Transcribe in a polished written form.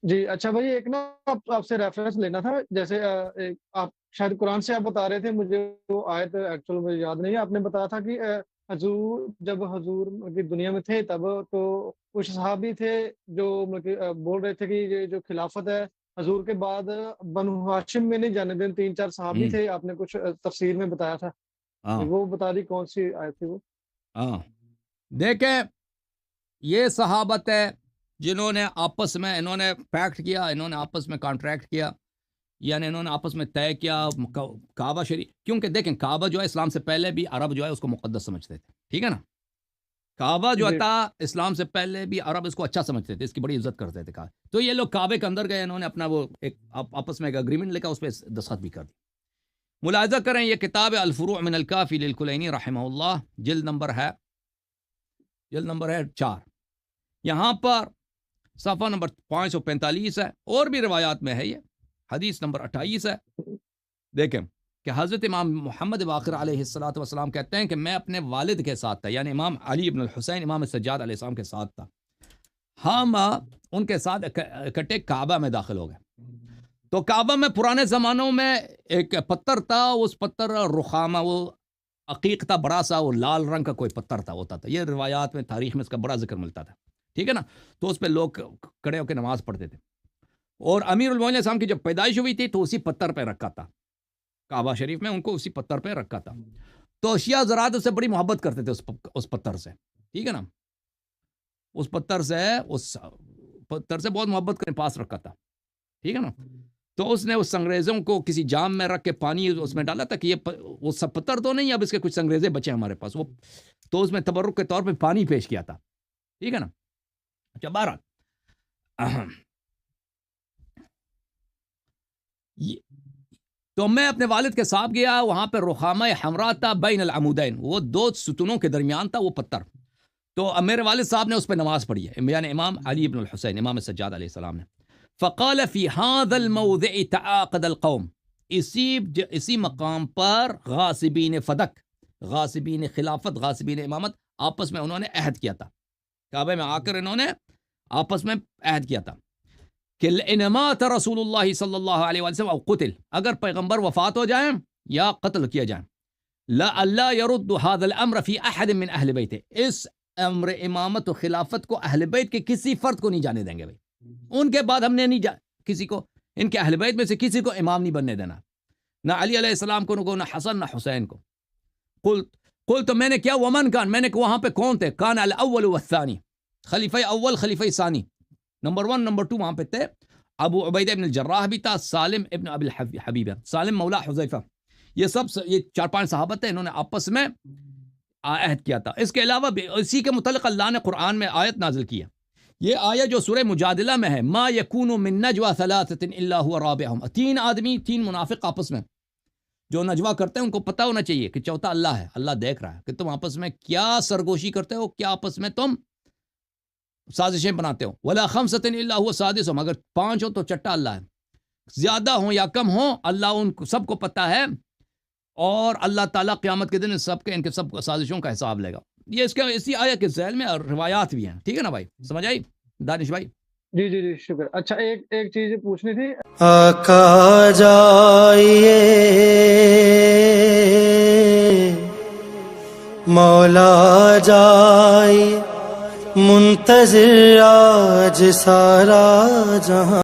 جی اچھا بھائی، ایک نا آپ سے ریفرنس لینا تھا، جیسے آپ شاید قرآن سے آپ بتا رہے تھے، مجھے وہ آیت ایکچوئل مجھے یاد نہیں ہے، آپ نے بتایا تھا کہ حضور جب حضور کی دنیا میں تھے تب تو کچھ صحابی تھے جو مطلب کہ بول رہے تھے کہ یہ جو خلافت ہے حضور کے بعد بنو ہاشم میں نہیں جانے دیں، 3 4 صحابی ہوں، تھے، آپ نے کچھ تفسیر میں بتایا تھا، ہاں وہ بتا دی کون سی آیت تھی وہ؟ ہاں دیکھیں، یہ صحابت ہے جنہوں نے آپس میں انہوں نے پیکٹ کیا، انہوں نے آپس میں کانٹریکٹ کیا، یعنی انہوں نے آپس میں طے کیا کعبہ شریف، کیونکہ دیکھیں کعبہ جو ہے اسلام سے پہلے بھی عرب جو ہے اس کو مقدس سمجھتے تھے، ٹھیک ہے نا؟ کعبہ جو جی تھا اسلام سے پہلے بھی عرب اس کو اچھا سمجھتے تھے، اس کی بڑی عزت کرتے تھے، تو یہ لوگ کعبے کے اندر گئے، انہوں نے اپنا وہ ایک آپس میں ایک اگریمنٹ لکھا، اس پہ دستخط بھی کر دی۔ ملاحظہ کریں، یہ کتاب الفروع من الکافی للکلینی رحمہ اللہ، جلد نمبر ہے 4، یہاں پر صفحہ نمبر 545 ہے، اور بھی روایات میں ہے، یہ حدیث نمبر 28 ہے۔ دیکھیں کہ حضرت امام محمد باقر علیہ السلام کہتے ہیں کہ میں اپنے والد کے ساتھ تھا، یعنی امام علی ابن الحسین امام سجاد علیہ السلام کے ساتھ تھا، ہم ان کے ساتھ اکٹھے کعبہ میں داخل ہو گئے۔ تو کعبہ میں پرانے زمانوں میں ایک پتھر تھا، اس پتھر رخامہ، وہ عقیق تھا، بڑا سا، وہ لال رنگ کا کوئی پتھر تھا، ہوتا تھا، یہ روایات میں تاریخ میں اس کا بڑا ذکر ملتا تھا، ٹھیک ہے نا؟ تو اس پہ لوگ کھڑے ہو کے نماز پڑھتے تھے، اور امیر المومنین علیہ السلام کی جب پیدائش ہوئی تھی تو اسی پتھر پہ رکھا تھا، کعبہ شریف میں ان کو اسی پتھر پہ رکھا تھا، تو شیعہ حضرات اس سے بڑی محبت کرتے تھے، اس پتھر سے، ٹھیک ہے نا؟ اس پتھر سے بہت محبت کے پاس رکھا تھا، ٹھیک ہے نا؟ تو اس نے اس سنگریزوں کو کسی جام میں رکھ کے پانی اس میں ڈالا تھا کہ یہ وہ سب پتھر تو نہیں، اب اس کے کچھ سنگریزے بچے ہمارے پاس، وہ تو اس میں تبرک کے طور پہ پانی پیش کیا تھا، ٹھیک ہے نا؟ اچھا، بہرحال تو میں اپنے والد کے ساتھ گیا، وہاں پہ رخامہ حمراء تھا بین العمودین، وہ 2 ستونوں کے درمیان تھا وہ پتھر، تو میرے والد صاحب نے اس پہ نماز پڑھی ہے، یعنی امام علی ابن الحسین امام سجاد علیہ السلام نے۔ فقال فی هذا الموضع تعاقد القوم، اسی مقام پر غاصبین فدق، غاصبین خلافت، غاصبین امامت آپس میں انہوں نے عہد کیا تھا، کعبے میں آ کر انہوں نے آپس میں عہد کیا تھا کہ ان مات رسول اللہ صلی اللہ علیہ وسلم او قتل، اگر پیغمبر وفات ہو جائیں یا قتل کیا جائیں، لا اللہ يرد هذا الامر فی احد من اہل بیت، اس امر امامت و خلافت کو اہل بیت کے کسی فرد کو نہیں جانے دیں گے بھائی، ان کے بعد ہم نے نہیں کسی کو، ان کے اہل بیت میں سے کسی کو امام نہیں بننے دینا، نہ علی علیہ السلام کو، نہ حسن، نہ حسین کو۔ قلت تو میں نے کیا، ومن کان، میں نے وہاں پہ کون تھے، کان الاول والثانی، خلیفہ اول خلیفہ ثانی، نمبر 1 نمبر 2 وہاں پہ تھے، ابو عبیدہ ابن الجراح بھی تھا، سالم ابن ابی الحبیبہ، سالم مولا حذیفہ، یہ 4-5 صحابہ تھے، انہوں نے آپس میں عہد کیا تھا۔ اس کے علاوہ بھی اسی کے متعلق اللہ نے قرآن میں آیت نازل کی ہے، یہ آیت جو سورہ مجادلہ میں ہے، ما یکون من نجوى 3 الا هو رابعهم، 3 آدمی، 3 منافق آپس میں جو نجوا کرتے ہیں ان کو پتہ ہونا چاہیے کہ چوتھا اللہ ہے، اللہ دیکھ رہا ہے کہ تم آپس میں کیا سرگوشی کرتے ہو، کیا آپس میں تم سازشیں بناتے ہو، ولا 5 الا هو سادسهم، اگر 5 ہو تو چٹا اللہ ہے، زیادہ ہوں یا کم ہوں اللہ ان سب کو پتہ ہے، اور اللہ تعالیٰ قیامت کے دن ان کے سب سازشوں کا حساب لے گا۔ یہ اس کے اسی آیت کے ذیل میں روایات بھی ہیں، ٹھیک ہے نا بھائی، سمجھ آئی دانش بھائی؟ جی جی جی شکر۔ اچھا ایک چیز پوچھنی تھی، آقا جائیے مولا جائیے، منتظر آج سارا جہاں۔